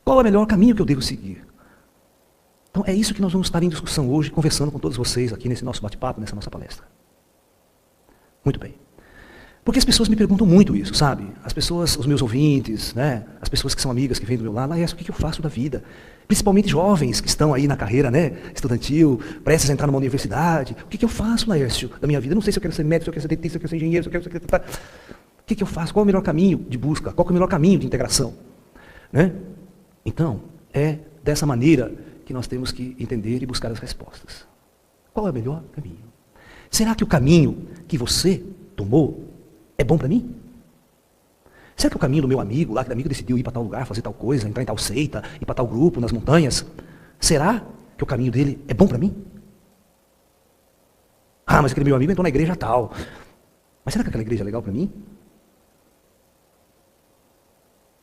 Qual é o melhor caminho que eu devo seguir? Então é isso que nós vamos estar em discussão hoje, conversando com todos vocês aqui nesse nosso bate-papo, nessa nossa palestra. Muito bem. Porque as pessoas me perguntam muito isso, sabe? As pessoas, os meus ouvintes, né? As pessoas que são amigas, que vêm do meu lado, o que eu faço da vida? Principalmente jovens que estão aí na carreira, né, estudantil, prestes a entrar numa universidade. O que eu faço, Laércio, da minha vida? Eu não sei se eu quero ser médico, se eu quero ser dentista, se eu quero ser engenheiro, se eu quero ser... O que eu faço? Qual é o melhor caminho de busca? Qual é o melhor caminho de integração? Né? Então, é dessa maneira que nós temos que entender e buscar as respostas. Qual é o melhor caminho? Será que o caminho que você tomou é bom para mim? Será que o caminho do meu amigo, lá que o amigo decidiu ir para tal lugar, fazer tal coisa, entrar em tal seita, ir para tal grupo, nas montanhas, será que o caminho dele é bom para mim? Ah, mas aquele meu amigo entrou na igreja tal. Mas será que aquela igreja é legal para mim?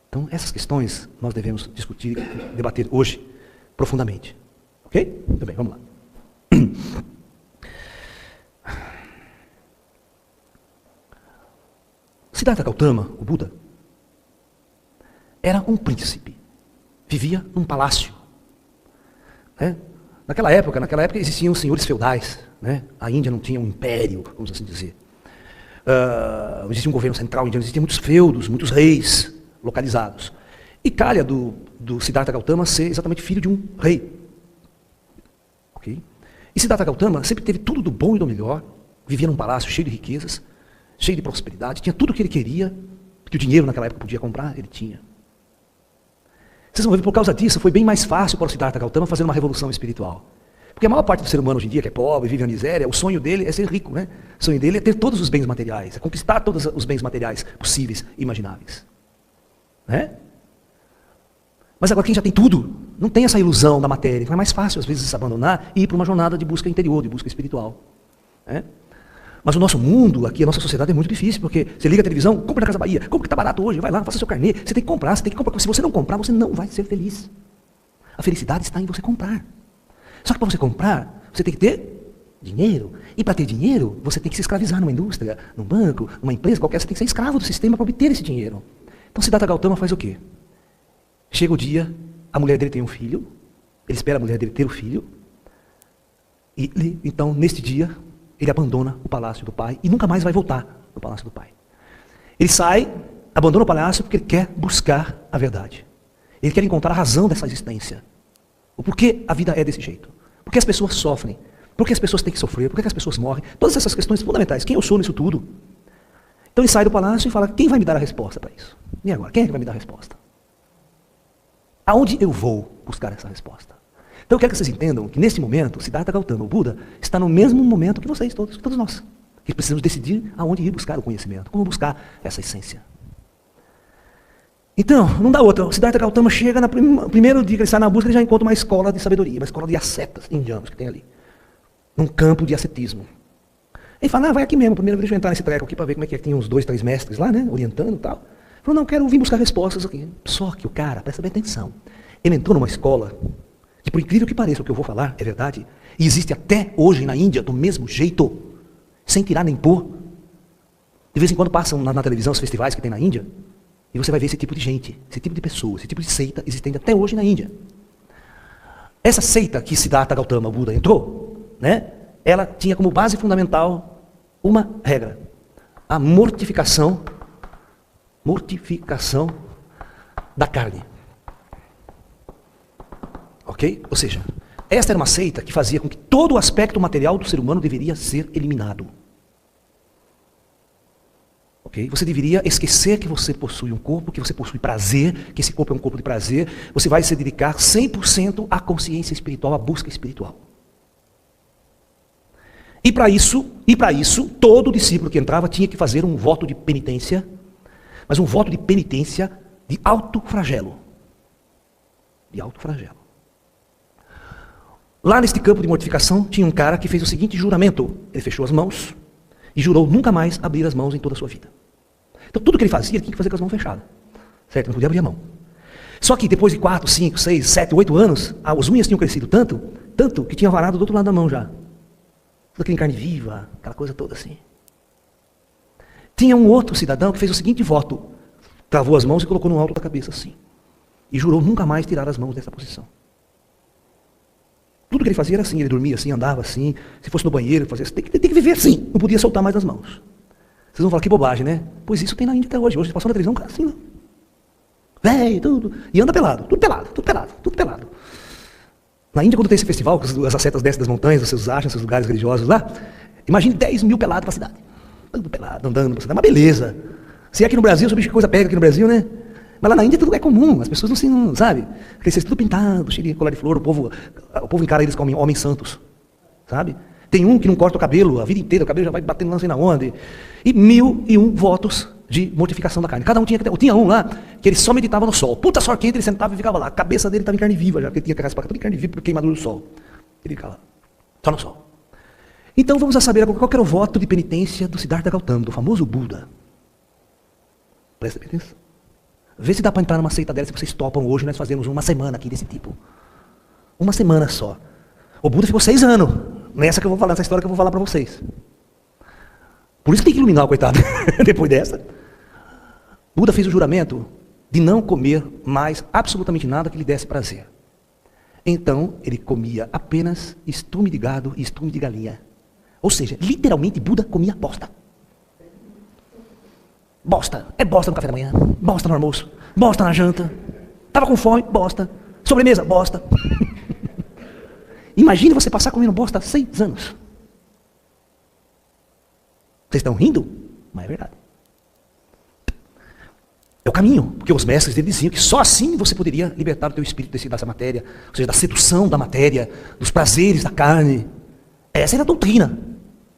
Então, essas questões nós devemos discutir, debater hoje, profundamente. Ok? Muito bem, vamos lá. Siddhartha Gautama, o Buda, era um príncipe. Vivia num palácio. Né? Naquela época existiam senhores feudais. Né? A Índia não tinha um império, vamos assim dizer. Existia um governo central indiano, existiam muitos feudos, muitos reis localizados. E calha do Siddhartha Gautama ser exatamente filho de um rei. Okay? E Siddhartha Gautama sempre teve tudo do bom e do melhor, vivia num palácio cheio de riquezas, cheio de prosperidade, tinha tudo o que ele queria, que o dinheiro naquela época podia comprar, ele tinha. Vocês vão ver, por causa disso, foi bem mais fácil para o Siddhartha Gautama fazer uma revolução espiritual. Porque a maior parte do ser humano hoje em dia, que é pobre, vive na miséria, o sonho dele é ser rico, né? O sonho dele é ter todos os bens materiais, é conquistar todos os bens materiais possíveis e imagináveis. Né? Mas agora quem já tem tudo, não tem essa ilusão da matéria, então é mais fácil às vezes se abandonar e ir para uma jornada de busca interior, de busca espiritual. Né? Mas o nosso mundo aqui, a nossa sociedade é muito difícil, porque você liga a televisão, compra na Casa Bahia, compra que está barato hoje, vai lá, faça seu carnê, você tem que comprar, se você não comprar, você não vai ser feliz. A felicidade está em você comprar. Só que para você comprar, você tem que ter dinheiro. E para ter dinheiro, você tem que se escravizar numa indústria, num banco, numa empresa qualquer, você tem que ser escravo do sistema para obter esse dinheiro. Então Siddhartha Gautama faz o quê? Chega o dia, a mulher dele tem um filho, ele espera a mulher dele ter o filho, e ele, então, neste dia, ele abandona o palácio do pai e nunca mais vai voltar no palácio do pai. Ele sai, abandona o palácio porque ele quer buscar a verdade. Ele quer encontrar a razão dessa existência. O porquê a vida é desse jeito. Por que as pessoas sofrem? Por que as pessoas têm que sofrer? Por que as pessoas morrem? Todas essas questões fundamentais. Quem eu sou nisso tudo? Então ele sai do palácio e fala, quem vai me dar a resposta para isso? E agora? Quem é que vai me dar a resposta? Aonde eu vou buscar essa resposta? Então eu quero que vocês entendam que nesse momento, Siddhartha Gautama, o Buda, está no mesmo momento que vocês, todos nós. Que precisamos decidir aonde ir buscar o conhecimento, como buscar essa essência. Então, não dá outra. O Siddhartha Gautama chega, no primeiro dia que ele sai na busca, ele já encontra uma escola de sabedoria, uma escola de ascetas indianos que tem ali. Num campo de ascetismo. Ele fala, vai aqui mesmo, primeiro deixa eu entrar nesse treco aqui para ver como é que é. Tem uns 2, 3 mestres lá, né, orientando e tal. Ele falou, não, quero vir buscar respostas aqui. Só que o cara, presta bem atenção, ele entrou numa escola que, por incrível que pareça, o que eu vou falar é verdade, e existe até hoje na Índia do mesmo jeito, sem tirar nem pôr. De vez em quando passam na televisão os festivais que tem na Índia, e você vai ver esse tipo de gente, esse tipo de pessoa, esse tipo de seita existente até hoje na Índia. Essa seita que Siddhartha Gautama, o Buda, entrou, né, ela tinha como base fundamental uma regra. A mortificação da carne. Ok? Ou seja, esta era uma seita que fazia com que todo o aspecto material do ser humano deveria ser eliminado. Okay? Você deveria esquecer que você possui um corpo, que você possui prazer, que esse corpo é um corpo de prazer. Você vai se dedicar 100% à consciência espiritual, à busca espiritual. E para isso, todo discípulo que entrava tinha que fazer um voto de penitência, mas um voto de penitência de alto flagelo. De alto flagelo. Lá neste campo de mortificação, tinha um cara que fez o seguinte juramento. Ele fechou as mãos e jurou nunca mais abrir as mãos em toda a sua vida. Então tudo que ele fazia, ele tinha que fazer com as mãos fechadas. Certo? Não podia abrir a mão. Só que depois de 4, 5, 6, 7, 8 anos, as unhas tinham crescido tanto que tinha varado do outro lado da mão já. Tudo aquilo em carne viva, aquela coisa toda assim. Tinha um outro cidadão que fez o seguinte voto. Travou as mãos e colocou no alto da cabeça assim. E jurou nunca mais tirar as mãos dessa posição. Tudo que ele fazia era assim, ele dormia assim, andava assim, se fosse no banheiro, ele fazia assim, tem que viver assim, não podia soltar mais as mãos. Vocês vão falar, que bobagem, né? Pois isso tem na Índia até hoje. Hoje você passou na televisão, um cara assim, né? Velho, tudo. E anda pelado, tudo pelado, tudo pelado, tudo pelado. Na Índia, quando tem esse festival, que as ascetas descem das montanhas, vocês acham, esses lugares religiosos lá, imagine 10 mil pelados pra cidade. Tudo pelado, andando pra cidade, é uma beleza. Se é aqui no Brasil, sabe que coisa pega aqui no Brasil, né? Mas lá na Índia tudo é comum, as pessoas não se, não, sabe? Aqueles tudo pintado, cheio de colar de flor, o povo encara eles como homens santos, sabe? Tem um que não corta o cabelo a vida inteira, o cabelo já vai batendo não sei na onde. E 1001 votos de mortificação da carne. Cada um tinha que ter. Tinha um lá que ele só meditava no sol. Puta sol quente, ele sentava e ficava lá. A cabeça dele estava em carne viva, já porque ele tinha que raspar tudo em carne viva por queimadura do sol. Ele ficava lá, só no sol. Então vamos a saber qual era o voto de penitência do Siddhartha Gautama, do famoso Buda. Presta atenção. Vê se dá para entrar numa seita dela, se vocês topam hoje, nós fazemos uma semana aqui desse tipo. Uma semana só. O Buda ficou 6 anos nessa que eu vou falar, nessa história que eu vou falar para vocês. Por isso que tem que iluminar o coitado, depois dessa. Buda fez o juramento de não comer mais absolutamente nada que lhe desse prazer. Então, ele comia apenas estrume de gado e estrume de galinha. Ou seja, literalmente, Buda comia bosta. Bosta. É bosta no café da manhã, bosta no almoço, bosta na janta. Estava com fome, bosta. Sobremesa, bosta. Imagine você passar comendo bosta 6 anos. Vocês estão rindo? Mas é verdade. É o caminho, porque os mestres dele diziam que só assim você poderia libertar o teu espírito dessa matéria, ou seja, da sedução da matéria, dos prazeres da carne. Essa era a doutrina.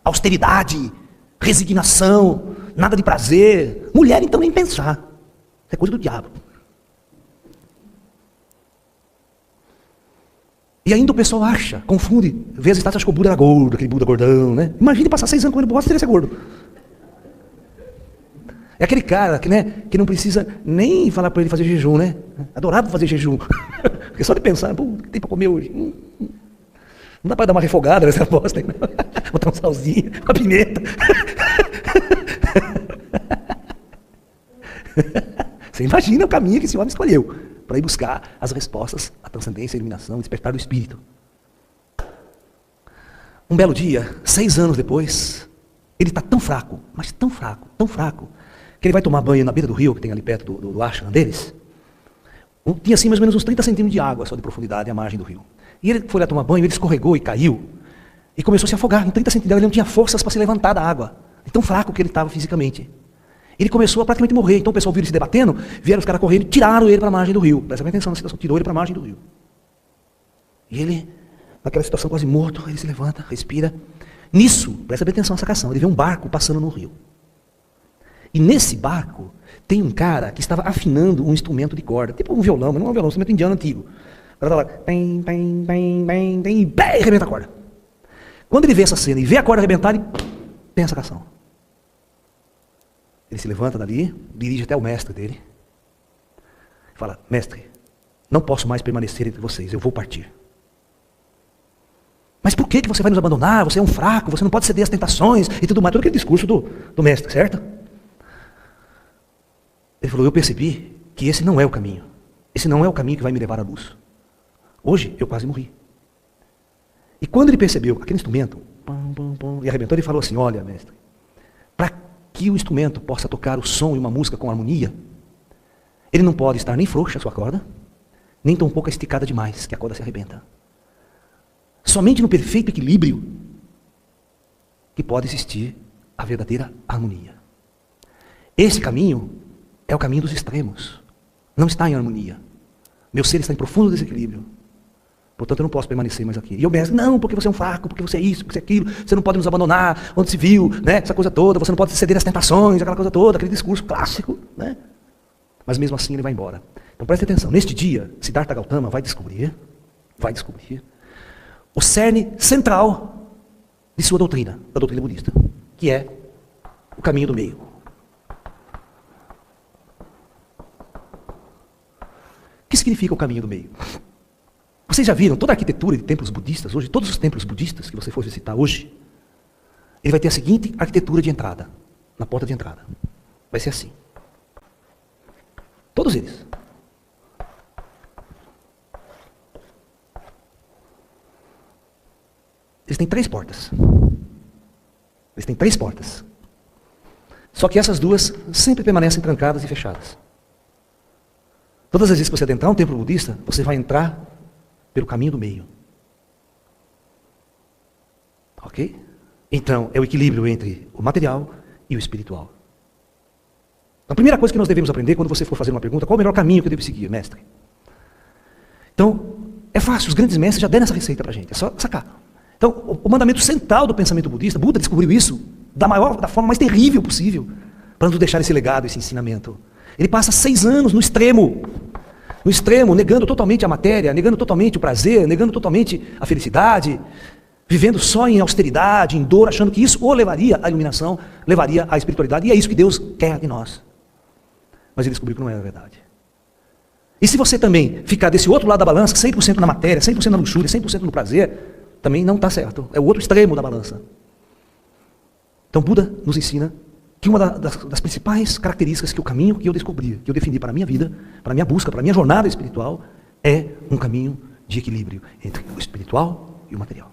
Austeridade, resignação, nada de prazer. Mulher, então, nem pensar. Isso é coisa do diabo. E ainda o pessoal acha, confunde. Vê as estátuas, acha que o Buda era gordo, aquele Buda gordão, né? Imagine passar 6 anos comendo bosta, seria ser gordo. É aquele cara que, né, que não precisa nem falar para ele fazer jejum, né? Adorava fazer jejum. Porque só de pensar, pô, o que tem para comer hoje? Não dá para dar uma refogada nessa bosta, né? Botar um salzinho, uma pimenta. Você imagina o caminho que esse homem escolheu para ir buscar as respostas, a transcendência, a iluminação, o despertar do espírito. Um belo dia, 6 anos depois, ele está tão fraco, mas tão fraco, que ele vai tomar banho na beira do rio, que tem ali perto do ashram deles. Tinha assim mais ou menos uns 30 centímetros de água só de profundidade à margem do rio. E ele foi lá tomar banho, ele escorregou e caiu. E começou a se afogar. Em 30 centímetros de água, ele não tinha forças para se levantar da água. De tão fraco que ele estava fisicamente. Ele começou a praticamente morrer. Então o pessoal viu ele se debatendo, vieram os caras correndo e tiraram ele para a margem do rio. Presta bem atenção na situação, tirou ele para a margem do rio. E ele, naquela situação quase morto, ele se levanta, respira. Nisso, presta bem atenção nessa canção, ele vê um barco passando no rio. E nesse barco tem um cara que estava afinando um instrumento de corda, tipo um violão, mas não é um violão, um instrumento indiano antigo. O cara está lá, bem, e arrebenta a corda. Quando ele vê essa cena e vê a corda arrebentar, ele tem essa canção. Ele se levanta dali, dirige até o mestre dele. Fala, mestre, não posso mais permanecer entre vocês, eu vou partir. Mas por que você vai nos abandonar? Você é um fraco, você não pode ceder às tentações e tudo mais. Todo aquele discurso do mestre, certo? Ele falou, eu percebi que esse não é o caminho. Esse não é o caminho que vai me levar à luz. Hoje eu quase morri. E quando ele percebeu aquele instrumento, e arrebentou, ele falou assim, olha, mestre, para que o instrumento possa tocar o som e uma música com harmonia, ele não pode estar nem frouxa a sua corda, nem tão pouco esticada demais, que a corda se arrebenta. Somente no perfeito equilíbrio que pode existir a verdadeira harmonia. Esse caminho é o caminho dos extremos. Não está em harmonia. Meu ser está em profundo desequilíbrio. Portanto, eu não posso permanecer mais aqui. E o mestre, não, porque você é um fraco, porque você é isso, porque você é aquilo, você não pode nos abandonar, onde se viu, né, essa coisa toda, você não pode ceder às tentações, aquela coisa toda, aquele discurso clássico, né? Mas mesmo assim ele vai embora. Então preste atenção, neste dia, Siddhartha Gautama vai descobrir o cerne central de sua doutrina, da doutrina budista, que é o caminho do meio. O que significa o caminho do meio? Vocês já viram toda a arquitetura de templos budistas hoje, todos os templos budistas que você for visitar hoje, ele vai ter a seguinte arquitetura de entrada, na porta de entrada. Vai ser assim. Todos eles. Eles têm 3 portas. Eles têm 3 portas. Só que essas 2 sempre permanecem trancadas e fechadas. Todas as vezes que você adentrar um templo budista, você vai entrar pelo caminho do meio. Ok? Então, é o equilíbrio entre o material e o espiritual. A primeira coisa que nós devemos aprender quando você for fazer uma pergunta, qual é o melhor caminho que eu devo seguir, mestre? Então, é fácil, os grandes mestres já deram essa receita para a gente, é só sacar. Então, o mandamento central do pensamento budista, Buda descobriu isso da forma mais terrível possível, para nos deixar esse legado, esse ensinamento. Ele passa 6 anos no extremo, negando totalmente a matéria, negando totalmente o prazer, negando totalmente a felicidade, vivendo só em austeridade, em dor, achando que isso o levaria à iluminação, levaria à espiritualidade, e é isso que Deus quer de nós. Mas ele descobriu que não era verdade. E se você também ficar desse outro lado da balança, 100% na matéria, 100% na luxúria, 100% no prazer, também não está certo. É o outro extremo da balança. Então Buda nos ensina que uma das principais características que o caminho que eu descobri, que eu defini para a minha vida, para a minha busca, para a minha jornada espiritual, é um caminho de equilíbrio entre o espiritual e o material.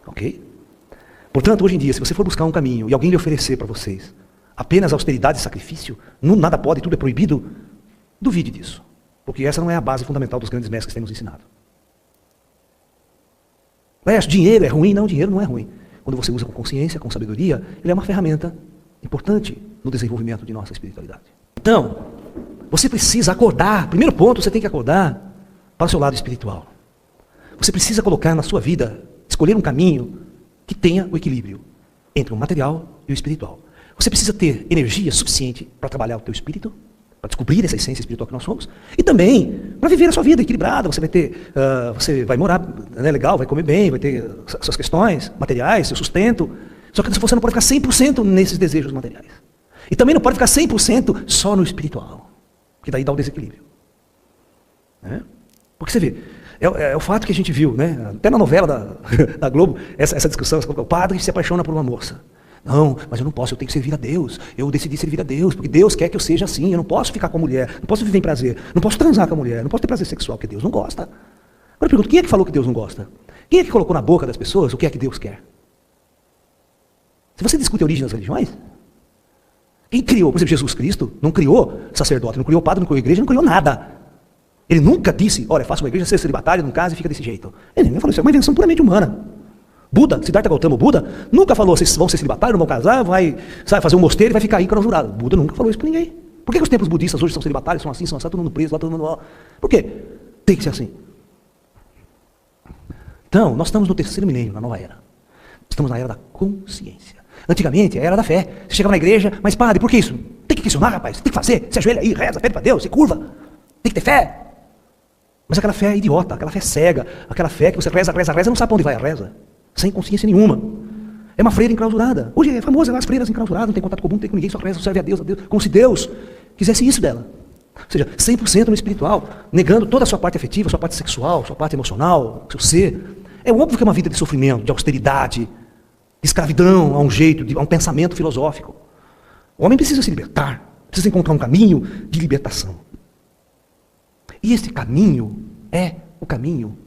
Ok? Portanto, hoje em dia, se você for buscar um caminho e alguém lhe oferecer para vocês apenas austeridade e sacrifício, nada pode, tudo é proibido, duvide disso. Porque essa não é a base fundamental dos grandes mestres que têm nos ensinado. Dinheiro é ruim? Não, dinheiro não é ruim. Quando você usa com consciência, com sabedoria, ele é uma ferramenta importante no desenvolvimento de nossa espiritualidade. Então, você precisa acordar. Primeiro ponto, você tem que acordar para o seu lado espiritual. Você precisa colocar na sua vida, escolher um caminho que tenha o equilíbrio entre o material e o espiritual. Você precisa ter energia suficiente para trabalhar o teu espírito, para descobrir essa essência espiritual que nós somos, e também para viver a sua vida equilibrada. Você vai ter, você vai morar legal, vai comer bem, vai ter suas questões materiais, seu sustento. Só que você não pode ficar 100% nesses desejos materiais. E também não pode ficar 100% só no espiritual, porque daí dá o desequilíbrio. Porque você vê, é o fato que a gente viu, né? Até na novela da Globo, essa discussão, o padre se apaixona por uma moça. Não, mas eu não posso, eu tenho que servir a Deus. Eu decidi servir a Deus, porque Deus quer que eu seja assim. Eu não posso ficar com a mulher, não posso viver em prazer, não posso transar com a mulher, não posso ter prazer sexual, porque Deus não gosta. Agora eu pergunto, quem é que falou que Deus não gosta? Quem é que colocou na boca das pessoas o que é que Deus quer? Se você discute a origem das religiões, quem criou, por exemplo, Jesus Cristo, não criou sacerdote, não criou padre, não criou igreja, não criou nada. Ele nunca disse, olha, faça uma igreja, seja celibatário, não case e fica desse jeito. Ele nem falou isso, é uma invenção puramente humana. Buda, Siddhartha Gautama, Buda, nunca falou, vocês vão ser celibatários, não vão casar, vai fazer um mosteiro e vai ficar aí clausurado. Buda nunca falou isso para ninguém. Por que os templos budistas hoje são celibatários, são assim, todo mundo preso, lá todo mundo... Por quê? Tem que ser assim. Então, nós estamos no 3º milênio, na nova era. Estamos na era da consciência. Antigamente, a era da fé. Você chegava na igreja, mas padre, por que isso? Tem que questionar, rapaz, tem que fazer, se ajoelha aí, reza, pede para Deus, se curva. Tem que ter fé. Mas aquela fé é idiota, aquela fé cega, aquela fé que você reza, não sabe para onde vai a reza. Sem consciência nenhuma. É uma freira enclausurada. Hoje é famosa, as freiras enclausuradas, não tem contato comum, não tem com ninguém, só reza, serve a Deus, como se Deus quisesse isso dela. Ou seja, 100% no espiritual, negando toda a sua parte afetiva, sua parte sexual, sua parte emocional, seu ser. É óbvio que é uma vida de sofrimento, de austeridade, de escravidão a um jeito, a um pensamento filosófico. O homem precisa se libertar, precisa encontrar um caminho de libertação. E esse caminho é o caminho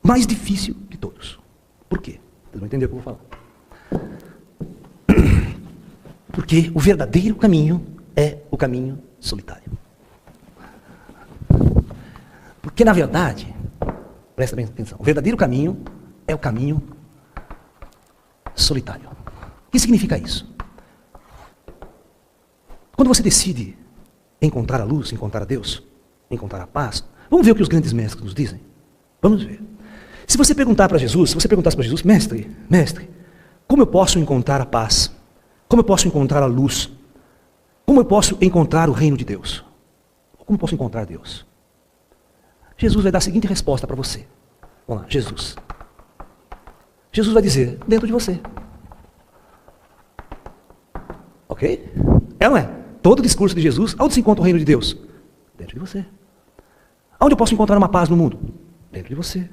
mais difícil de todos. Por quê? Vocês vão entender o que eu vou falar. Porque o verdadeiro caminho é o caminho solitário. Porque, na verdade, presta bem atenção, o verdadeiro caminho é o caminho solitário. O que significa isso? Quando você decide encontrar a luz, encontrar a Deus, encontrar a paz, vamos ver o que os grandes mestres nos dizem? Vamos ver. Se você perguntar para Jesus, se você perguntasse para Jesus, mestre, como eu posso encontrar a paz? Como eu posso encontrar a luz? Como eu posso encontrar o reino de Deus? Como eu posso encontrar Deus? Jesus vai dar a seguinte resposta para você. Vamos lá, Jesus. Jesus vai dizer, dentro de você. Ok? É ou não é? Todo o discurso de Jesus, onde se encontra o reino de Deus? Dentro de você. Onde eu posso encontrar uma paz no mundo? Dentro de você.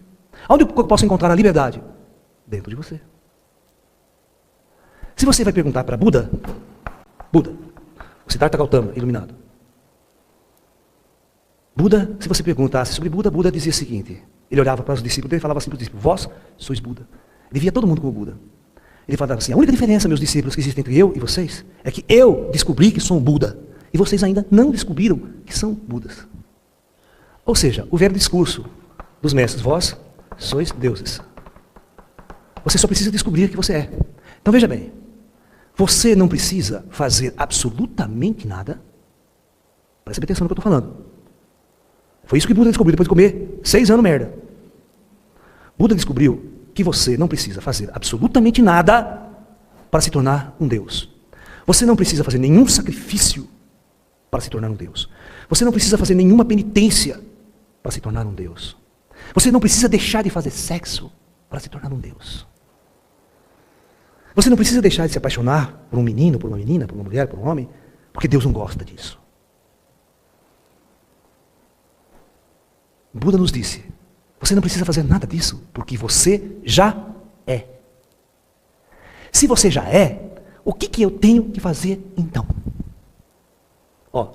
Onde eu posso encontrar a liberdade? Dentro de você. Se você vai perguntar para Buda, o Siddhartha Gautama, iluminado. Buda, se você perguntasse sobre Buda, Buda dizia o seguinte, Ele olhava para os discípulos dele e falava assim para os discípulos: vós sois Buda. Ele via todo mundo como Buda. Ele falava assim: a única diferença, meus discípulos, que existe entre eu e vocês, é que eu descobri que sou um Buda, e vocês ainda não descobriram que são Budas. Ou seja, o velho discurso dos mestres: vós sois deuses. Você só precisa descobrir que você é. Então veja bem, você não precisa fazer absolutamente nada. Presta atenção no que eu estou falando. Foi isso que Buda descobriu depois de comer 6 anos merda. Buda descobriu que você não precisa fazer absolutamente nada para se tornar um Deus. Você não precisa fazer nenhum sacrifício para se tornar um Deus. Você não precisa fazer nenhuma penitência para se tornar um Deus. Você não precisa deixar de fazer sexo para se tornar um Deus. Você não precisa deixar de se apaixonar por um menino, por uma menina, por uma mulher, por um homem, porque Deus não gosta disso. Buda nos disse: você não precisa fazer nada disso, porque você já é. Se você já é, o que eu tenho que fazer então? Ó,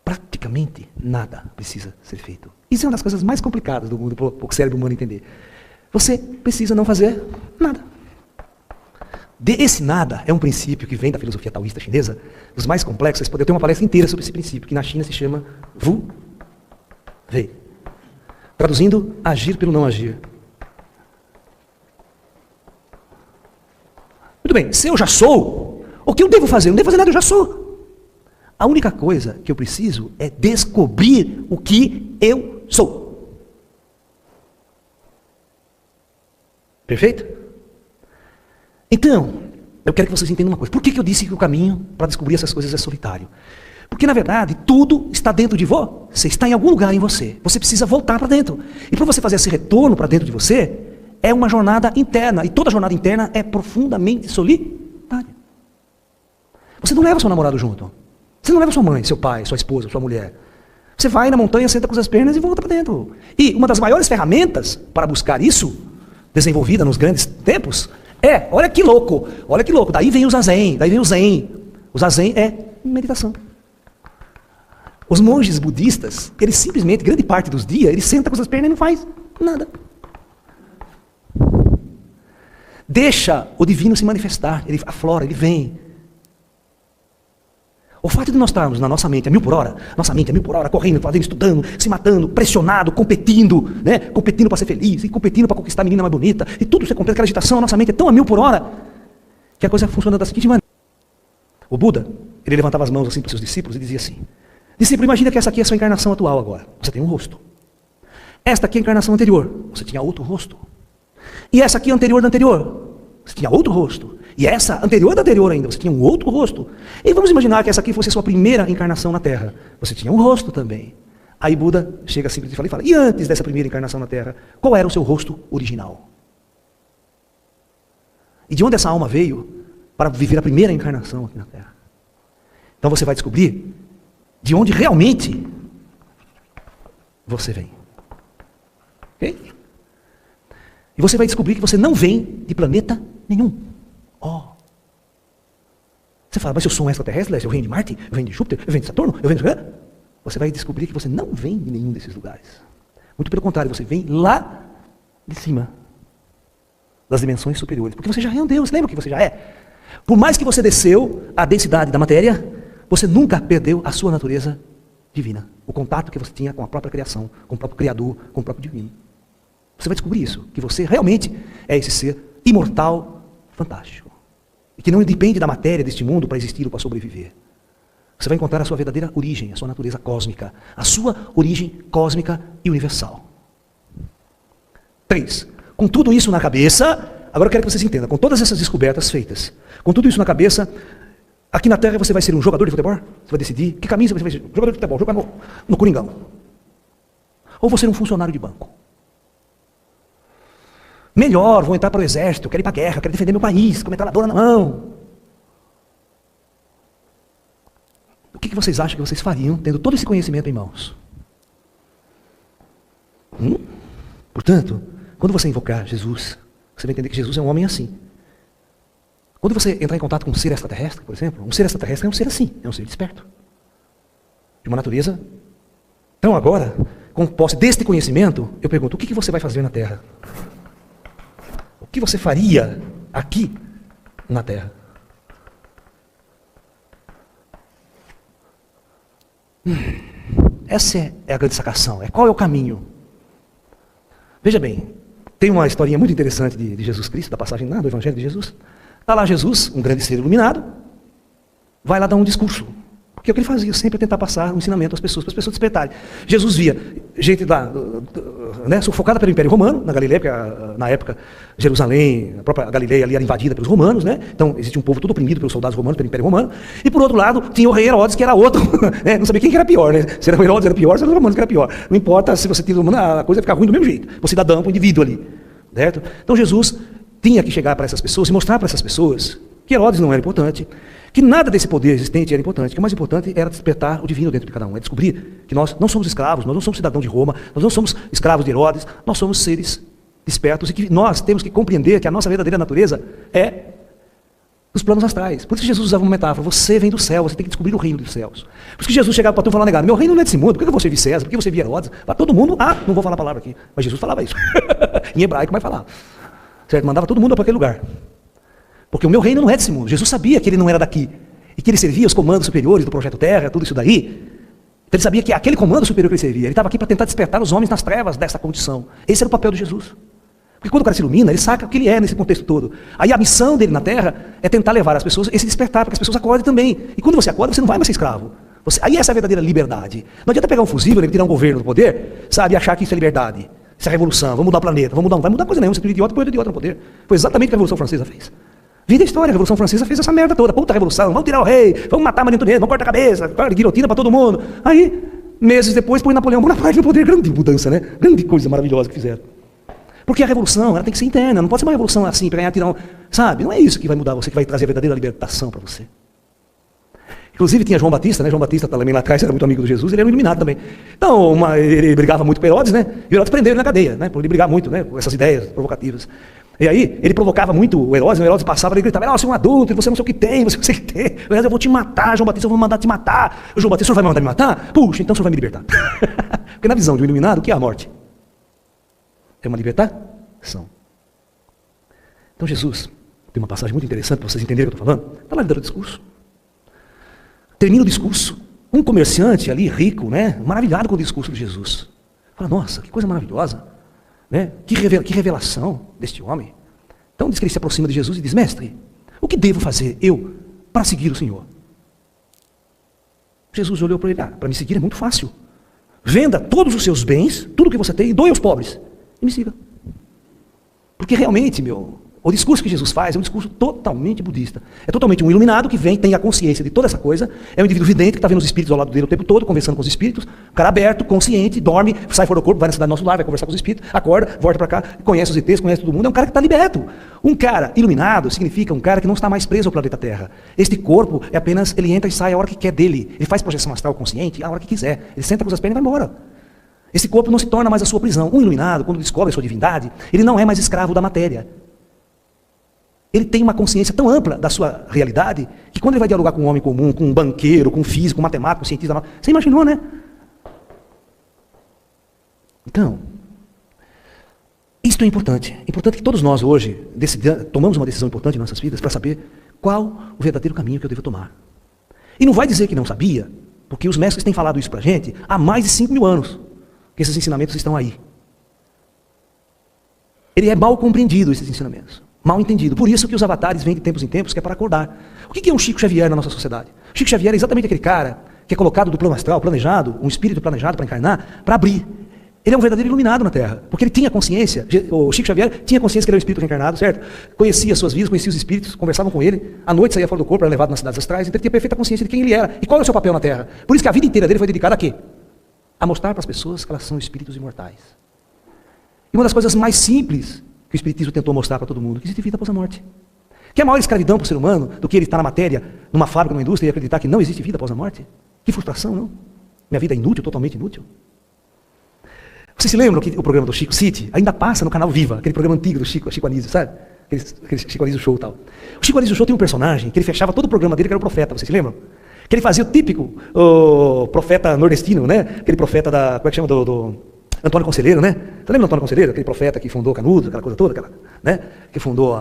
praticamente nada precisa ser feito. Isso é uma das coisas mais complicadas do mundo para o cérebro humano entender. Você precisa não fazer nada. Esse nada é um princípio que vem da filosofia taoísta chinesa, dos mais complexos. Eu tenho uma palestra inteira sobre esse princípio, que na China se chama Wu Wei. Traduzindo, agir pelo não agir. Muito bem, se eu já sou, o que eu devo fazer? Eu não devo fazer nada, eu já sou. A única coisa que eu preciso é descobrir o que eu sou. Perfeito? Então, eu quero que vocês entendam uma coisa. Por que eu disse que o caminho para descobrir essas coisas é solitário? Porque, na verdade, tudo está dentro de você. Está em algum lugar em você. Você precisa voltar para dentro. E para você fazer esse retorno para dentro de você, é uma jornada interna. E toda jornada interna é profundamente solitária. Você não leva seu namorado junto. Você não leva sua mãe, seu pai, sua esposa, sua mulher. Você vai na montanha, senta com as pernas e volta para dentro. E uma das maiores ferramentas para buscar isso, desenvolvida nos grandes tempos, olha que louco, daí vem o zazen, O zazen é meditação. Os monges budistas, eles simplesmente, grande parte dos dias, eles sentam com as pernas e não faz nada. Deixa o divino se manifestar, ele aflora, ele vem. O fato de nós estarmos na nossa mente a 1000 por hora, correndo, fazendo, estudando, se matando, pressionado, competindo, né? Competindo para ser feliz, e competindo para conquistar a menina mais bonita, e tudo isso é completo, aquela agitação, a nossa mente é tão a 1000 por hora, que a coisa funciona da seguinte maneira. O Buda, ele levantava as mãos assim para os seus discípulos e dizia assim: discípulo, imagina que essa aqui é a sua encarnação atual agora. Você tem um rosto. Esta aqui é a encarnação anterior. Você tinha outro rosto. E essa aqui é a anterior da anterior. Você tinha outro rosto. E essa anterior da anterior ainda, você tinha um outro rosto. E vamos imaginar que essa aqui fosse a sua primeira encarnação na Terra. Você tinha um rosto também. Aí Buda chega simplesmente e fala: e antes dessa primeira encarnação na Terra, qual era o seu rosto original? E de onde essa alma veio para viver a primeira encarnação aqui na Terra? Então você vai descobrir de onde realmente você vem. Ok? E você vai descobrir que você não vem de planeta nenhum. Você fala: mas eu sou um extraterrestre, eu venho de Marte, eu venho de Júpiter, eu venho de Saturno, eu venho de... Você vai descobrir que você não vem de nenhum desses lugares. Muito pelo contrário, você vem lá de cima, das dimensões superiores. Porque você já é um Deus, lembra que você já é? Por mais que você desceu a densidade da matéria, você nunca perdeu a sua natureza divina. O contato que você tinha com a própria criação, com o próprio Criador, com o próprio Divino. Você vai descobrir isso, que você realmente é esse ser imortal, fantástico. E que não depende da matéria deste mundo para existir ou para sobreviver. Você vai encontrar a sua verdadeira origem, a sua natureza cósmica, a sua origem cósmica e universal. 3. Com tudo isso na cabeça, agora eu quero que vocês entendam, com todas essas descobertas feitas, com tudo isso na cabeça, aqui na Terra você vai ser um jogador de futebol? Você vai decidir que caminho você vai ser? Jogador de futebol, jogar no Coringão. Ou você ser um funcionário de banco. Melhor, vou entrar para o exército, quero ir para a guerra, quero defender meu país, com a metralhadora na mão. O que vocês acham que vocês fariam, tendo todo esse conhecimento em mãos? Portanto, quando você invocar Jesus, você vai entender que Jesus é um homem assim. Quando você entrar em contato com um ser extraterrestre, por exemplo, um ser extraterrestre é um ser assim, é um ser desperto. de uma natureza. Então agora, com posse deste conhecimento, eu pergunto, o que você vai fazer na terra? O que você faria aqui na terra? Essa é a grande sacação. Qual é o caminho? Veja bem, tem uma historinha muito interessante de Jesus Cristo, da passagem lá do Evangelho de Jesus. Está lá Jesus, um grande ser iluminado, vai lá dar um discurso. Porque o que ele fazia sempre é tentar passar um ensinamento às pessoas, para as pessoas despertarem. Jesus via gente lá, né, sufocada pelo Império Romano, na Galileia, porque na época Jerusalém, a própria Galileia ali era invadida pelos romanos, né? Então existia um povo todo oprimido pelos soldados romanos, pelo Império Romano. E por outro lado, tinha o rei Herodes, que era outro, né? Não sabia quem que era pior, né? Se era o Herodes era pior, se era os romanos que era pior. Não importa se você tinha romano, a coisa ia ficar ruim do mesmo jeito, para o cidadão, para o indivíduo ali. Certo? Então Jesus tinha que chegar para essas pessoas e mostrar para essas pessoas que Herodes não era importante, que nada desse poder existente era importante, que o mais importante era despertar o divino dentro de cada um, é descobrir que nós não somos escravos, nós não somos cidadãos de Roma, nós não somos escravos de Herodes, nós somos seres despertos e que nós temos que compreender que a nossa verdadeira natureza é os planos astrais. Por isso Jesus usava uma metáfora, você vem do céu, você tem que descobrir o reino dos céus. Por isso que Jesus chegava para tu e falava, negado, meu reino não é desse mundo, por que eu vou servir César, por que você via Herodes? Para todo mundo, não vou falar a palavra aqui, mas Jesus falava isso, em hebraico vai falar, certo? Mandava todo mundo para aquele lugar. Porque o meu reino não é desse mundo. Jesus sabia que ele não era daqui. E que ele servia os comandos superiores do Projeto Terra, tudo isso daí. Então ele sabia que aquele comando superior que ele servia, ele estava aqui para tentar despertar os homens nas trevas dessa condição. Esse era o papel de Jesus. Porque quando o cara se ilumina, ele saca o que ele é nesse contexto todo. Aí a missão dele na Terra é tentar levar as pessoas, esse despertar, para que as pessoas acordem também. E quando você acorda, você não vai mais ser escravo. Aí essa é a verdadeira liberdade. Não adianta pegar um fusível, tirar um governo do poder, sabe, e achar que isso é liberdade. Isso é revolução, vamos mudar o planeta, não vai mudar coisa nenhuma, você tem um idiota, põe outro idiota no poder. Foi exatamente o que a Revolução Francesa fez. Vida a história, a Revolução Francesa fez essa merda toda, puta revolução, vamos tirar o rei, vamos matar a Maria Antonieta, vamos cortar a cabeça, guilhotina para todo mundo. Aí, meses depois, põe Napoleão Bonaparte no poder, grande mudança, né? Grande coisa maravilhosa que fizeram. Porque a revolução, ela tem que ser interna, não pode ser uma revolução assim, para ganhar tirão, sabe? Não é isso que vai mudar você, que vai trazer a verdadeira libertação para você. Inclusive tinha João Batista, né? João Batista também lá atrás era muito amigo de Jesus, ele era um iluminado também. Então, ele brigava muito com Herodes, né? E Herodes prendeu ele na cadeia, né? Por ele brigar muito, né? Com essas ideias provocativas. E aí, ele provocava muito o Herodes passava, ele gritava, você é um adulto, você não sei o que tem, você não sei o que tem. Eu vou te matar, João Batista, eu vou mandar te matar. O João Batista, o senhor vai mandar me matar? Puxa, então o senhor vai me libertar. Porque na visão de um iluminado, o que é a morte? É uma libertação. Então Jesus, tem uma passagem muito interessante para vocês entenderem o que eu estou falando. Está lá dentro do discurso. Termina o discurso, um comerciante ali, rico, né, maravilhado com o discurso de Jesus. Fala, nossa, que coisa maravilhosa, né? Que revelação deste homem. Então diz que ele se aproxima de Jesus e diz, mestre, o que devo fazer eu para seguir o Senhor? Jesus olhou para ele, para me seguir é muito fácil. Venda todos os seus bens, tudo que você tem, e doe aos pobres, e me siga. Porque realmente, o discurso que Jesus faz é um discurso totalmente budista. É totalmente um iluminado que vem, tem a consciência de toda essa coisa. É um indivíduo vidente que está vendo os espíritos ao lado dele o tempo todo, conversando com os espíritos. Um cara aberto, consciente, dorme, sai fora do corpo, vai na cidade do nosso lar, vai conversar com os espíritos, acorda, volta para cá, conhece os ETs, conhece todo mundo. É um cara que está liberto. Um cara iluminado significa um cara que não está mais preso ao planeta Terra. Este corpo é apenas, ele entra e sai a hora que quer dele. Ele faz projeção astral consciente a hora que quiser. Ele senta com as pernas e vai embora. Esse corpo não se torna mais a sua prisão. Um iluminado, quando descobre a sua divindade, ele não é mais escravo da matéria. Ele tem uma consciência tão ampla da sua realidade, que quando ele vai dialogar com um homem comum, com um banqueiro, com um físico, com um matemático, com um cientista, você imaginou, né? Então, isto é importante. É importante que todos nós hoje tomamos uma decisão importante em nossas vidas para saber qual o verdadeiro caminho que eu devo tomar. E não vai dizer que não sabia, porque os mestres têm falado isso para a gente há mais de 5.000 anos, que esses ensinamentos estão aí. Ele é mal compreendido, esses ensinamentos. Mal entendido. Por isso que os avatares vêm de tempos em tempos, que é para acordar. O que é um Chico Xavier na nossa sociedade? O Chico Xavier é exatamente aquele cara que é colocado do plano astral, planejado, um espírito planejado para encarnar, para abrir. Ele é um verdadeiro iluminado na Terra, porque ele tinha consciência, o Chico Xavier tinha consciência que ele era um espírito reencarnado, certo? Conhecia as suas vidas, conhecia os espíritos, conversavam com ele, à noite saía fora do corpo, era levado nas cidades astrais, então ele tinha perfeita consciência de quem ele era e qual é o seu papel na Terra. Por isso que a vida inteira dele foi dedicada a quê? A mostrar para as pessoas que elas são espíritos imortais. E uma das coisas mais simples que o Espiritismo tentou mostrar para todo mundo, que existe vida após a morte. Que é a maior escravidão para o ser humano do que ele estar na matéria, numa fábrica, numa indústria, e acreditar que não existe vida após a morte? Que frustração, não? Minha vida é inútil, totalmente inútil. Vocês se lembram que o programa do Chico City ainda passa no canal Viva, aquele programa antigo do Chico Anísio, sabe? Aquele Chico Anísio Show e tal. O Chico Anísio Show tem um personagem que ele fechava todo o programa dele, que era o profeta, vocês se lembram? Que ele fazia o típico o profeta nordestino, né? Aquele profeta como é que chama, do Antônio Conselheiro, né? Você lembra do Antônio Conselheiro? Aquele profeta que fundou Canudos, aquela coisa toda, né? Que fundou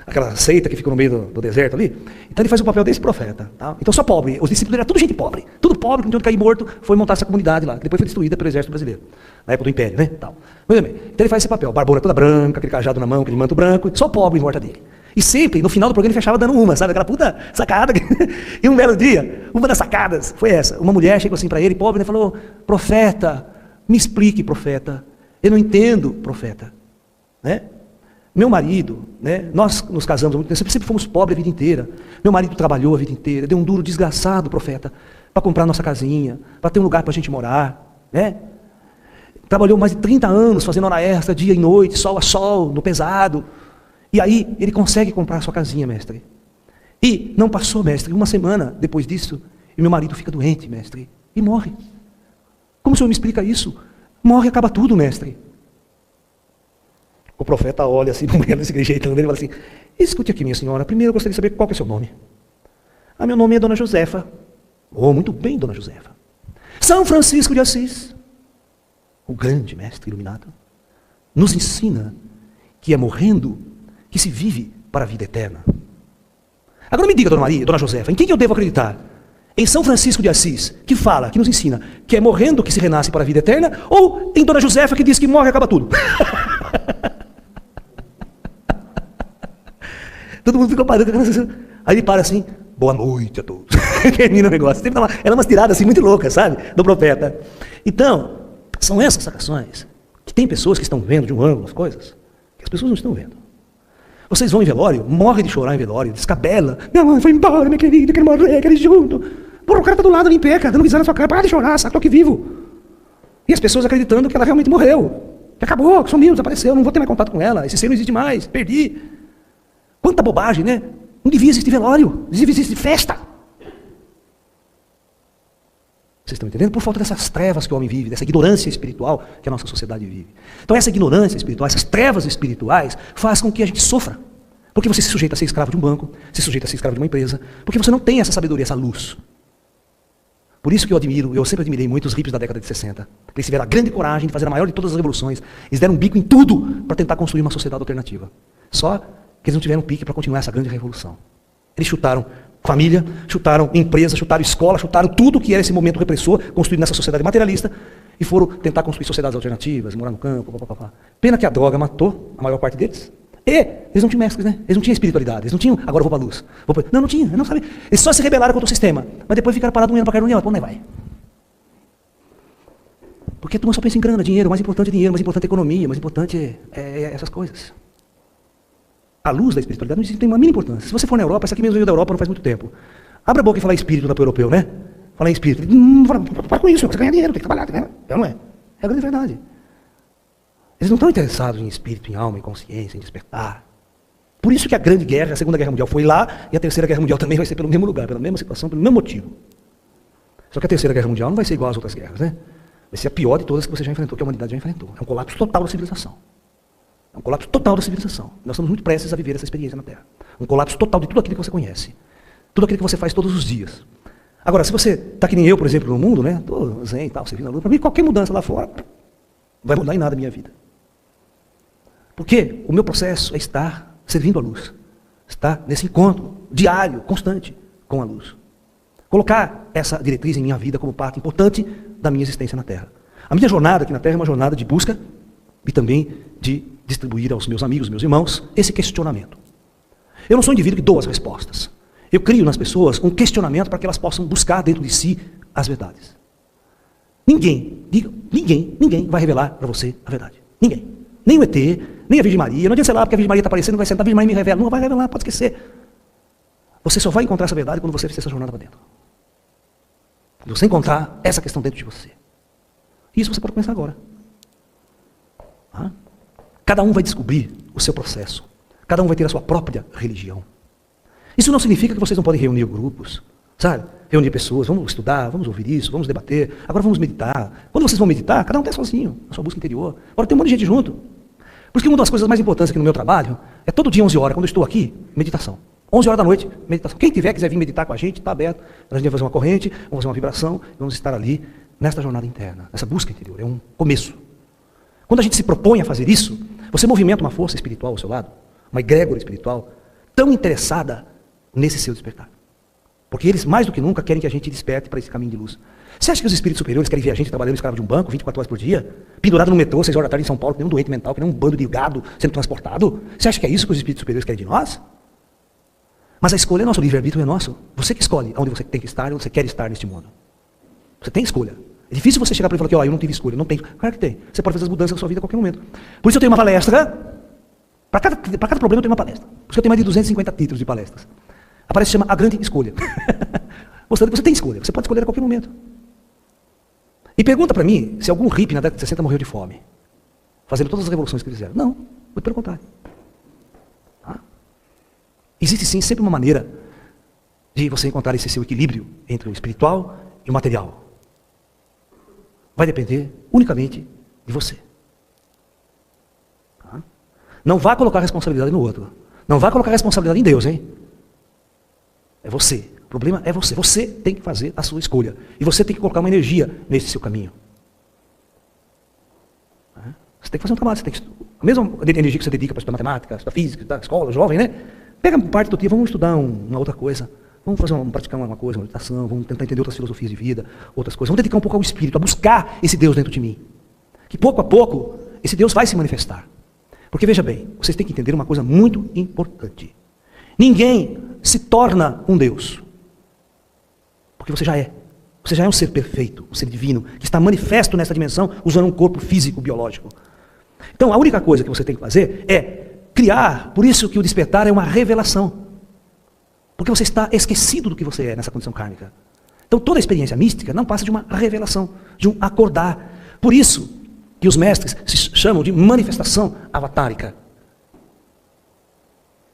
aquela seita que ficou no meio do deserto ali. Então ele faz o papel desse profeta. Tá? Então só pobre. Os discípulos eram tudo gente pobre. Tudo pobre, que não tinha onde cair morto. Foi montar essa comunidade lá, que depois foi destruída pelo exército brasileiro. Na época do Império, né? Tal. Muito bem. Então ele faz esse papel. Barbona toda branca, aquele cajado na mão, aquele manto branco. Só pobre em volta dele. E sempre, no final do programa, ele fechava dando uma, sabe? Aquela puta sacada. E um belo dia, uma das sacadas foi essa. Uma mulher chegou assim para ele, pobre, e falou: profeta, me explique, profeta. Eu não entendo, profeta. Né? Meu marido, né? Nós nos casamos há muito tempo, sempre fomos pobres a vida inteira. Meu marido trabalhou a vida inteira, deu um duro desgraçado, profeta, para comprar nossa casinha, para ter um lugar para a gente morar. Né? Trabalhou mais de 30 anos fazendo hora extra, dia e noite, sol a sol, no pesado. E aí ele consegue comprar a sua casinha, mestre. E não passou, mestre, uma semana depois disso, e meu marido fica doente, mestre, e morre. Como o senhor me explica isso? Morre e acaba tudo, mestre. O profeta olha assim para a mulher desse jeitão dele e fala assim: escute aqui, minha senhora, primeiro eu gostaria de saber qual que é o seu nome. Ah, meu nome é Dona Josefa. Oh, muito bem, Dona Josefa. São Francisco de Assis, o grande mestre iluminado, nos ensina que é morrendo que se vive para a vida eterna. Agora me diga, Dona Maria, Dona Josefa, em quem que eu devo acreditar? Em São Francisco de Assis, que fala, que nos ensina que é morrendo que se renasce para a vida eterna, ou em Dona Josefa, que diz que morre e acaba tudo? Todo mundo fica parando. Aí ele para assim: boa noite a todos. Termina o negócio. Ela é umas tiradas assim muito loucas, sabe? Do profeta. Então, são essas sacações que tem pessoas que estão vendo de um ângulo as coisas que as pessoas não estão vendo. Vocês vão em velório, morre de chorar em velório, descabela. Minha mãe foi embora, minha querida, quero morrer, quero ir junto. Porra, o cara tá do lado ali em pé, cara, dando risada na sua cara, para de chorar, sabe, tô aqui vivo. E as pessoas acreditando que ela realmente morreu, que acabou, que sumiu, desapareceu, não vou ter mais contato com ela, esse ser não existe mais, perdi. Quanta bobagem, né? Não devia existir velório, devia existir festa. Vocês estão entendendo? Por falta dessas trevas que o homem vive, dessa ignorância espiritual que a nossa sociedade vive. Então essa ignorância espiritual, essas trevas espirituais, faz com que a gente sofra. Porque você se sujeita a ser escravo de um banco, se sujeita a ser escravo de uma empresa, porque você não tem essa sabedoria, essa luz. Por isso que eu sempre admirei muito os hippies da década de 60. Eles tiveram a grande coragem de fazer a maior de todas as revoluções. Eles deram um bico em tudo para tentar construir uma sociedade alternativa. Só que eles não tiveram pique para continuar essa grande revolução. Eles chutaram família, chutaram empresa, chutaram escola, chutaram tudo que era esse momento repressor construído nessa sociedade materialista e foram tentar construir sociedades alternativas, morar no campo, papapá. Pena que a droga matou a maior parte deles. E eles não tinham mestres, né? Eles não tinham espiritualidade, eles não tinham, agora eu vou para a luz. Não tinha, não sabe. Eles só se rebelaram contra o sistema, mas depois ficaram parados olhando para a cara do onde vai? Porque a turma só pensa em grana, dinheiro, mais importante é dinheiro, mais importante é economia, mais importante é essas coisas. A luz da espiritualidade não tem uma mínima importância. Se você for na Europa, essa aqui mesmo veio da Europa não faz muito tempo. Abre a boca e fala em espírito para o europeu, né? Falar em espírito. Para com isso, você ganha dinheiro, tem que trabalhar, né? Não é? É a grande verdade. Eles não estão interessados em espírito, em alma, em consciência, em despertar. Por isso que a grande guerra, a Segunda Guerra Mundial foi lá, e a Terceira Guerra Mundial também vai ser pelo mesmo lugar, pela mesma situação, pelo mesmo motivo. Só que a Terceira Guerra Mundial não vai ser igual às outras guerras, né? Vai ser a pior de todas que você já enfrentou, que a humanidade já enfrentou. É um colapso total da civilização. É um colapso total da civilização. Nós estamos muito prestes a viver essa experiência na Terra. Um colapso total de tudo aquilo que você conhece. Tudo aquilo que você faz todos os dias. Agora, se você está que nem eu, por exemplo, no mundo, né? Tô zen e tal, servindo a luz, para mim qualquer mudança lá fora vai mudar em nada a minha vida. Porque o meu processo é estar servindo a luz. Estar nesse encontro diário, constante com a luz. Colocar essa diretriz em minha vida como parte importante da minha existência na Terra. A minha jornada aqui na Terra é uma jornada de busca e também de distribuir aos meus amigos, meus irmãos, esse questionamento. Eu não sou um indivíduo que dou as respostas. Eu crio nas pessoas um questionamento para que elas possam buscar dentro de si as verdades. Ninguém vai revelar para você a verdade. Ninguém. Nem o ET, nem a Virgem Maria. Não adianta, sei lá, porque a Virgem Maria está aparecendo, vai sentar, a Virgem Maria me revela. Não vai revelar, pode esquecer. Você só vai encontrar essa verdade quando você fizer essa jornada para dentro. Quando você encontrar essa questão dentro de você. Isso você pode começar agora. Cada um vai descobrir o seu processo. Cada um vai ter a sua própria religião. Isso não significa que vocês não podem reunir grupos, sabe? Reunir pessoas, vamos estudar, vamos ouvir isso, vamos debater. Agora vamos meditar. Quando vocês vão meditar, cada um está sozinho, na sua busca interior. Agora tem um monte de gente junto. Por isso que uma das coisas mais importantes aqui no meu trabalho é todo dia 11 horas, quando eu estou aqui, meditação. 11 horas da noite, meditação. Quem quiser vir meditar com a gente, está aberto. A gente vai fazer uma corrente, vamos fazer uma vibração, vamos estar ali nesta jornada interna, nessa busca interior. É um começo. Quando a gente se propõe a fazer isso, você movimenta uma força espiritual ao seu lado, uma egrégora espiritual, tão interessada nesse seu despertar. Porque eles, mais do que nunca, querem que a gente desperte para esse caminho de luz. Você acha que os espíritos superiores querem ver a gente trabalhando escravo de um banco 24 horas por dia? Pendurado no metrô, 6 horas da tarde em São Paulo, que nem um doente mental, que nem um bando de gado sendo transportado? Você acha que é isso que os espíritos superiores querem de nós? Mas a escolha é nossa, o livre-arbítrio é nosso. Você que escolhe onde você tem que estar, onde você quer estar neste mundo. Você tem escolha. É difícil você chegar para ele e falar que eu não tive escolha. Não tem. Claro que tem. Você pode fazer as mudanças na sua vida a qualquer momento. Por isso eu tenho uma palestra. Para cada problema eu tenho uma palestra. Por isso eu tenho mais de 250 títulos de palestras. A palestra se chama A Grande Escolha. Mostrando que você tem escolha. Você pode escolher a qualquer momento. E pergunta para mim se algum hippie na década de 60 morreu de fome. Fazendo todas as revoluções que eles fizeram. Não. Muito pelo contrário. Existe sim sempre uma maneira de você encontrar esse seu equilíbrio entre o espiritual e o material. Vai depender unicamente de você. Não vá colocar a responsabilidade no outro. Não vá colocar a responsabilidade em Deus, hein? É você. O problema é você. Você tem que fazer a sua escolha. E você tem que colocar uma energia nesse seu caminho. Você tem que fazer um trabalho. Você tem que... A mesma energia que você dedica para estudar matemática, estudar física, estudar escola, jovem, né? Pega parte do dia, vamos estudar uma outra coisa. Vamos praticar uma coisa, uma meditação, vamos tentar entender outras filosofias de vida, outras coisas. Vamos dedicar um pouco ao espírito, a buscar esse Deus dentro de mim. Que pouco a pouco, esse Deus vai se manifestar. Porque veja bem, vocês têm que entender uma coisa muito importante. Ninguém se torna um Deus. Porque você já é. Você já é um ser perfeito, um ser divino, que está manifesto nessa dimensão, usando um corpo físico, biológico. Então, a única coisa que você tem que fazer é criar, por isso que o despertar é uma revelação. Porque você está esquecido do que você é nessa condição kármica. Então toda a experiência mística não passa de uma revelação, de um acordar. Por isso que os mestres se chamam de manifestação avatárica.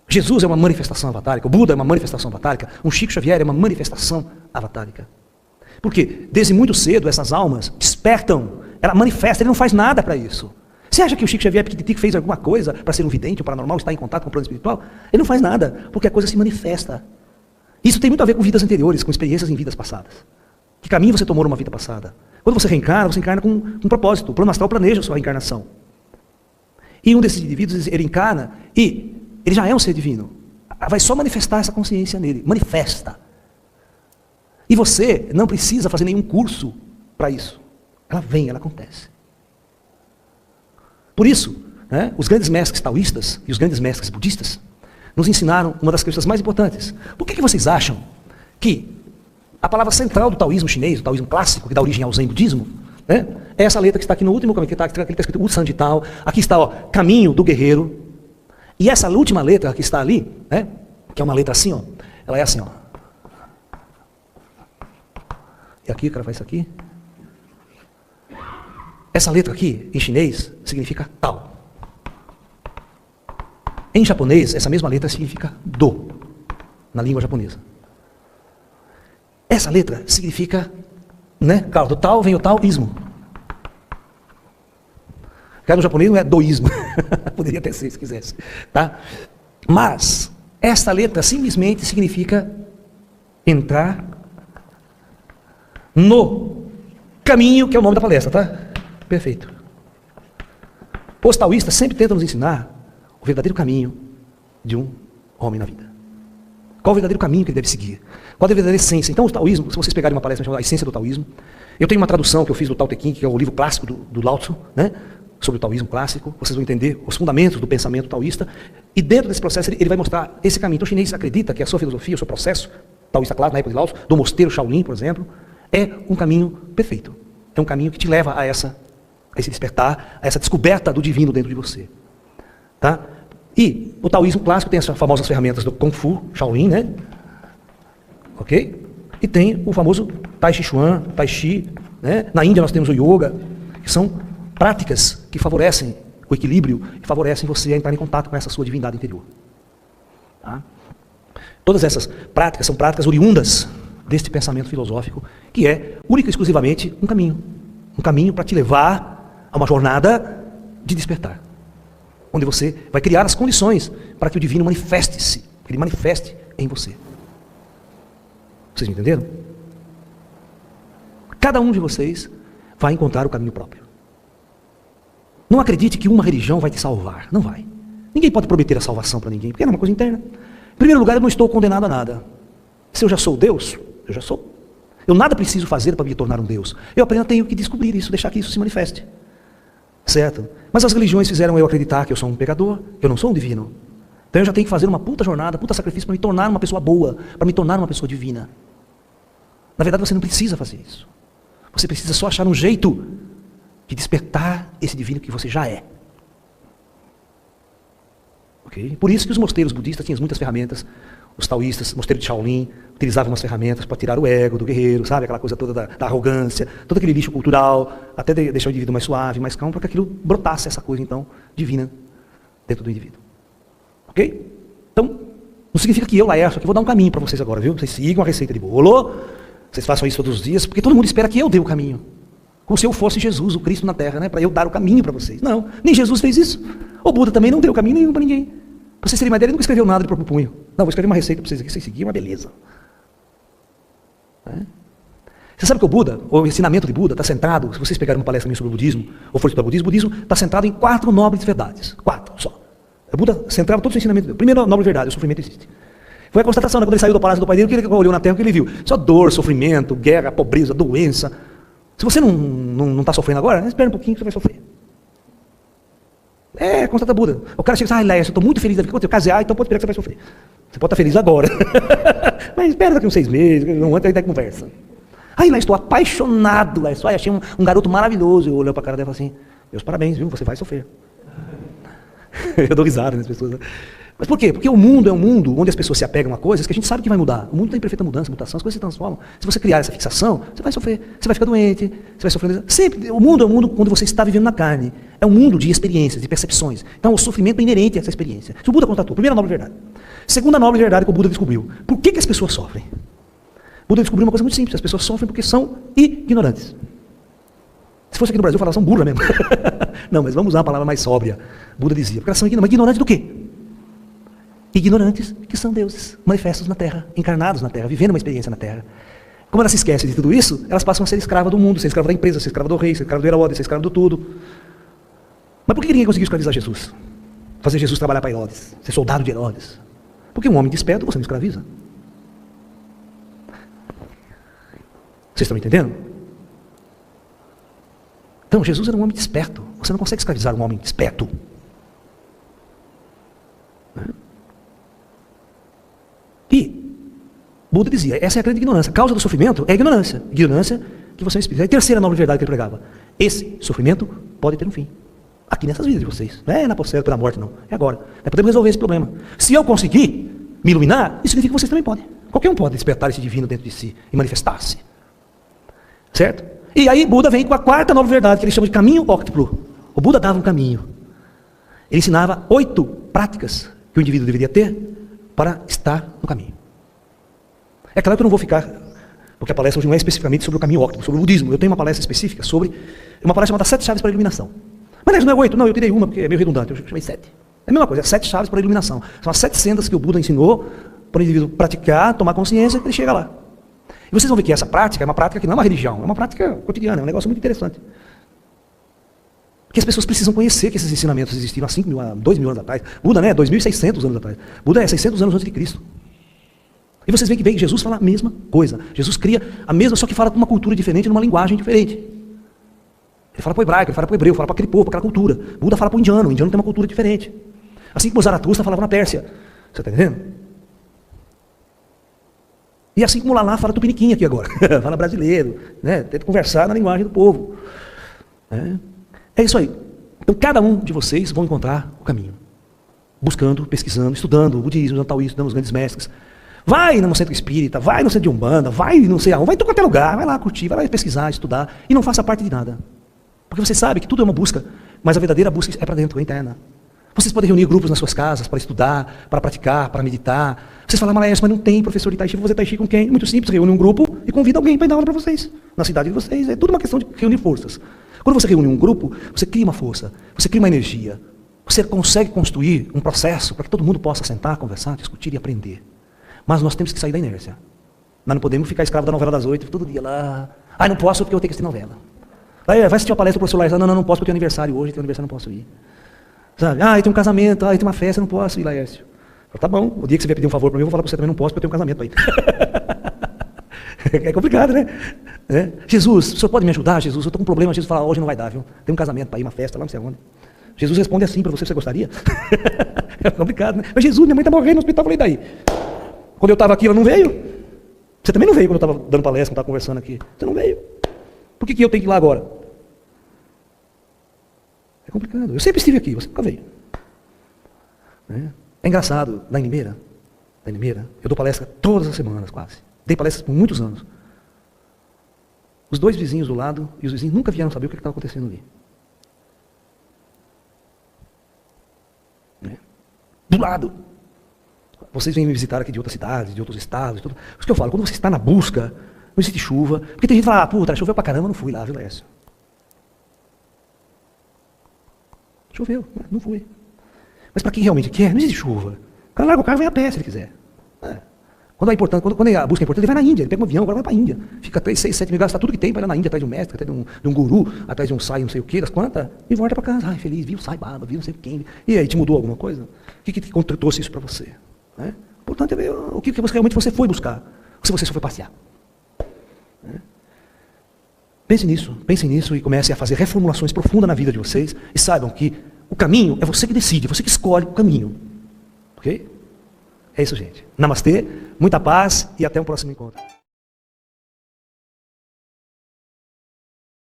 Jesus é uma manifestação avatárica, o Buda é uma manifestação avatárica, um Chico Xavier é uma manifestação avatárica. Porque desde muito cedo essas almas despertam, ela manifesta, ele não faz nada para isso. Você acha que o Chico Xavier Piquititico fez alguma coisa para ser um vidente, um paranormal, estar em contato com o plano espiritual? Ele não faz nada, porque a coisa se manifesta. Isso tem muito a ver com vidas anteriores, com experiências em vidas passadas. Que caminho você tomou numa vida passada? Quando você encarna com um propósito. O plano astral planeja a sua reencarnação. E um desses indivíduos, ele encarna e ele já é um ser divino. Vai só manifestar essa consciência nele. Manifesta. E você não precisa fazer nenhum curso para isso. Ela vem, ela acontece. Por isso, os grandes mestres taoístas e os grandes mestres budistas nos ensinaram uma das coisas mais importantes. Por que vocês acham que a palavra central do taoísmo chinês, do taoísmo clássico, que dá origem ao Zen budismo, é essa letra que está aqui no último caminho, que está escrito Usan de Tao, aqui está, caminho do guerreiro, e essa última letra que está ali, que é uma letra assim, ela é assim, e aqui o cara faz isso aqui. Essa letra aqui, em chinês, significa Tao. Em japonês, essa mesma letra significa Do, na língua japonesa. Essa letra significa, claro, do Tao vem o taoísmo. Cara, no japonês não é doísmo, poderia até ser se quisesse. Tá? Mas, essa letra simplesmente significa entrar no caminho, que é o nome da palestra, tá? Perfeito. Os taoístas sempre tentam nos ensinar o verdadeiro caminho de um homem na vida. Qual o verdadeiro caminho que ele deve seguir? Qual a verdadeira essência? Então o taoísmo, se vocês pegarem uma palestra chamada A Essência do Taoísmo, eu tenho uma tradução que eu fiz do Tao Te Ching, que é o livro clássico do Lao Tzu, sobre o taoísmo clássico, vocês vão entender os fundamentos do pensamento taoísta, e dentro desse processo ele vai mostrar esse caminho. Então o chinês acredita que a sua filosofia, o seu processo taoísta clássico, na época de Lao Tzu, do mosteiro Shaolin, por exemplo, é um caminho perfeito. É um caminho que te leva a esse despertar, a essa descoberta do divino dentro de você. Tá? E o taoísmo clássico tem as famosas ferramentas do Kung Fu, Shaolin, ok? E tem o famoso Tai Chi Chuan, Tai Chi, Na Índia nós temos o Yoga, que são práticas que favorecem o equilíbrio e favorecem você a entrar em contato com essa sua divindade interior. Tá? Todas essas práticas são práticas oriundas deste pensamento filosófico, que é única e exclusivamente um caminho para te levar a uma jornada de despertar, onde você vai criar as condições para que o divino manifeste-se, que ele manifeste em você. Vocês me entenderam? Cada um de vocês vai encontrar o caminho próprio. Não acredite que uma religião vai te salvar. Não vai. Ninguém pode prometer a salvação para ninguém, porque é uma coisa interna. Em primeiro lugar, eu não estou condenado a nada. Se eu já sou Deus, eu já sou. Eu nada preciso fazer para me tornar um Deus. Eu apenas tenho que descobrir isso, deixar que isso se manifeste. Certo? Mas as religiões fizeram eu acreditar que eu sou um pecador, que eu não sou um divino. Então eu já tenho que fazer uma puta jornada, puta sacrifício para me tornar uma pessoa boa, para me tornar uma pessoa divina. Na verdade, você não precisa fazer isso. Você precisa só achar um jeito de despertar esse divino que você já é. Okay? Por isso que os mosteiros budistas tinham muitas ferramentas. Os taoístas, mosteiro de Shaolin, utilizavam umas ferramentas para tirar o ego do guerreiro, sabe? Aquela coisa toda da arrogância, todo aquele lixo cultural, até deixar o indivíduo mais suave, mais calmo, para que aquilo brotasse essa coisa, então, divina dentro do indivíduo. Ok? Então, não significa que eu, Laércio, aqui vou dar um caminho para vocês agora, viu? Vocês sigam a receita de bolo, vocês façam isso todos os dias, porque todo mundo espera que eu dê o caminho. Como se eu fosse Jesus, o Cristo na Terra, né? Para eu dar o caminho para vocês. Não, nem Jesus fez isso. O Buda também não deu caminho nenhum para ninguém. Para vocês terem uma ideia, ele nunca escreveu nada de próprio punho. Não, vou escrever uma receita para vocês aqui, vocês seguirem, uma beleza. Você sabe que o Buda, o ensinamento de Buda, está centrado, se vocês pegarem uma palestra minha sobre o budismo, ou for estudar budismo, o budismo está centrado em 4 nobres verdades. 4 só. O Buda centrava todo o seu ensinamento. Primeira nobre verdade, o sofrimento existe. Foi a constatação, né? Quando ele saiu do palácio do pai dele, o que ele olhou na terra, o que ele viu? Só dor, sofrimento, guerra, pobreza, doença. Se você não está sofrendo agora, espera um pouquinho que você vai sofrer. Constata Buda. O cara chega e diz, Léo, eu estou muito feliz da vida, eu casei, então pode esperar que você vai sofrer. Você pode estar feliz agora. Mas espera daqui uns 6 meses, não antes da conversa. Léo, estou apaixonado, Léo. Achei um garoto maravilhoso. Eu olhei para a cara dela e falei assim, meus parabéns, viu? Você vai sofrer. Eu dou risada nas pessoas. Né? Mas por quê? Porque o mundo é um mundo onde as pessoas se apegam a coisas que a gente sabe que vai mudar. O mundo está em perfeita mudança, mutação, as coisas se transformam. Se você criar essa fixação, você vai sofrer, você vai ficar doente, você vai sofrer. Sempre, o mundo é um mundo onde você está vivendo na carne. É um mundo de experiências, de percepções. Então o sofrimento é inerente a essa experiência. Isso o Buda constatou. Primeira nobre verdade. Segunda nobre verdade que o Buda descobriu. Por que as pessoas sofrem? O Buda descobriu uma coisa muito simples. As pessoas sofrem porque são ignorantes. Se fosse aqui no Brasil, eu falava, são burras mesmo. Não, mas vamos usar uma palavra mais sóbria. Buda dizia, porque elas são ignorantes. Mas ignorantes do quê? Ignorantes que são deuses, manifestos na Terra, encarnados na Terra, vivendo uma experiência na Terra. Como elas se esquecem de tudo isso, elas passam a ser escravas do mundo, ser escrava da empresa, ser escrava do rei, ser escrava do Herodes, ser escrava do tudo. Mas por que ninguém conseguiu escravizar Jesus? Fazer Jesus trabalhar para Herodes, ser soldado de Herodes? Porque um homem desperto você não escraviza. Vocês estão me entendendo? Então, Jesus era um homem desperto. Você não consegue escravizar um homem desperto. E Buda dizia, essa é a grande ignorância. A causa do sofrimento é a ignorância. Ignorância que você é espírito. A terceira nobre verdade que ele pregava. Esse sofrimento pode ter um fim. Aqui nessas vidas de vocês. Não é na posteridade pela morte, não. É agora. Nós podemos resolver esse problema. Se eu conseguir me iluminar, isso significa que vocês também podem. Qualquer um pode despertar esse divino dentro de si e manifestar-se. Certo? E aí Buda vem com a quarta nobre verdade, que ele chama de caminho óctuplo. O Buda dava um caminho. Ele ensinava 8 práticas que o indivíduo deveria ter para estar no caminho. É claro que eu não vou ficar, porque a palestra hoje não é especificamente sobre o caminho óctuplo, sobre o budismo. Eu tenho uma palestra específica sobre uma palestra chamada 7 chaves para a iluminação. Mas não é 8, não, eu tirei uma porque é meio redundante, eu chamei 7. É a mesma coisa, é 7 chaves para a iluminação. São as 7 sendas que o Buda ensinou para o indivíduo praticar, tomar consciência, que ele chega lá. E vocês vão ver que essa prática é uma prática que não é uma religião, é uma prática cotidiana, é um negócio muito interessante. Porque as pessoas precisam conhecer que esses ensinamentos existiram há 5.000, há 2.000 anos atrás. Buda, né, 2.600 anos atrás. Buda é 600 anos antes de Cristo. E vocês veem que Jesus fala a mesma coisa. Jesus cria a mesma, só que fala com uma cultura diferente, numa linguagem diferente. Ele fala para o hebraico, ele fala para o hebreu, fala para aquele povo, para aquela cultura. Buda fala para o indiano tem uma cultura diferente. Assim como o Zaratustra falava na Pérsia. Você está entendendo? E assim como o Lalá fala tupiniquim aqui agora. Fala brasileiro, né? Tenta conversar na linguagem do povo. É isso aí. Então cada um de vocês vão encontrar o caminho. Buscando, pesquisando, estudando o budismo, o taoísmo, estudando os grandes mestres. Vai no centro espírita, vai no centro de Umbanda, vai não sei aonde, vai em qualquer lugar, vai lá curtir, vai lá pesquisar, estudar, e não faça parte de nada. Porque você sabe que tudo é uma busca, mas a verdadeira busca é para dentro, é interna. Vocês podem reunir grupos nas suas casas para estudar, para praticar, para meditar. Vocês falam, mas não tem professor de Tai Chi, vou fazer Tai Chi com quem? Muito simples, reúne um grupo e convida alguém para dar aula para vocês, na cidade de vocês. É tudo uma questão de reunir forças. Quando você reúne um grupo, você cria uma força, você cria uma energia. Você consegue construir um processo para que todo mundo possa sentar, conversar, discutir e aprender. Mas nós temos que sair da inércia. Nós não podemos ficar escravo da novela das 8, todo dia lá. Ah, não posso porque eu tenho que assistir novela. Aí vai assistir uma palestra do professor Laércio. Não posso porque eu tenho aniversário hoje, tenho aniversário, não posso ir. Sabe? Ah, tem um casamento, tem uma festa, não posso ir, Laércio. Tá bom, o dia que você vier pedir um favor para mim, eu vou falar para você também, não posso porque eu tenho um casamento aí. É complicado, né? Jesus, o senhor pode me ajudar, Jesus? Eu estou com um problema. Jesus fala, hoje não vai dar, viu? Tem um casamento para ir, uma festa lá, não sei onde. Jesus responde assim para você, você gostaria? É complicado, né? Mas Jesus, minha mãe está morrendo no hospital, eu falei, daí? Quando eu estava aqui, ela não veio? Você também não veio quando eu estava dando palestra, quando eu estava conversando aqui. Você não veio. Por que eu tenho que ir lá agora? É complicado. Eu sempre estive aqui, você nunca veio. É engraçado, lá em Limeira, eu dou palestra todas as semanas, quase. Dei palestras por muitos anos. Os dois vizinhos do lado, e os vizinhos nunca vieram saber o que estava acontecendo ali. Do lado. Vocês vêm me visitar aqui de outras cidades, de outros estados, tudo. Isso que eu falo, quando você está na busca, não existe chuva. Porque tem gente que fala, puta, choveu pra caramba, não fui lá, viu, Laércio? Choveu, não fui. Mas para quem realmente quer, não existe chuva. O cara larga o carro e vai a pé se ele quiser. Quando a busca é importante, ele vai na Índia, ele pega um avião, agora vai para a Índia. Fica 3, 6, 7 mil, gasta tudo que tem, vai lá na Índia, atrás de um mestre, atrás de um guru, atrás de um sai, não sei o que, das quantas, e volta para casa. Ai, feliz, viu, sai baba, viu, não sei quem. E aí, te mudou alguma coisa? O que trouxe isso para você? O importante é ver o que realmente você foi buscar, ou se você só foi passear. Pense nisso e comece a fazer reformulações profundas na vida de vocês, e saibam que o caminho é você que decide, você que escolhe o caminho. Ok? É isso, gente. Namastê, muita paz e até um próximo encontro.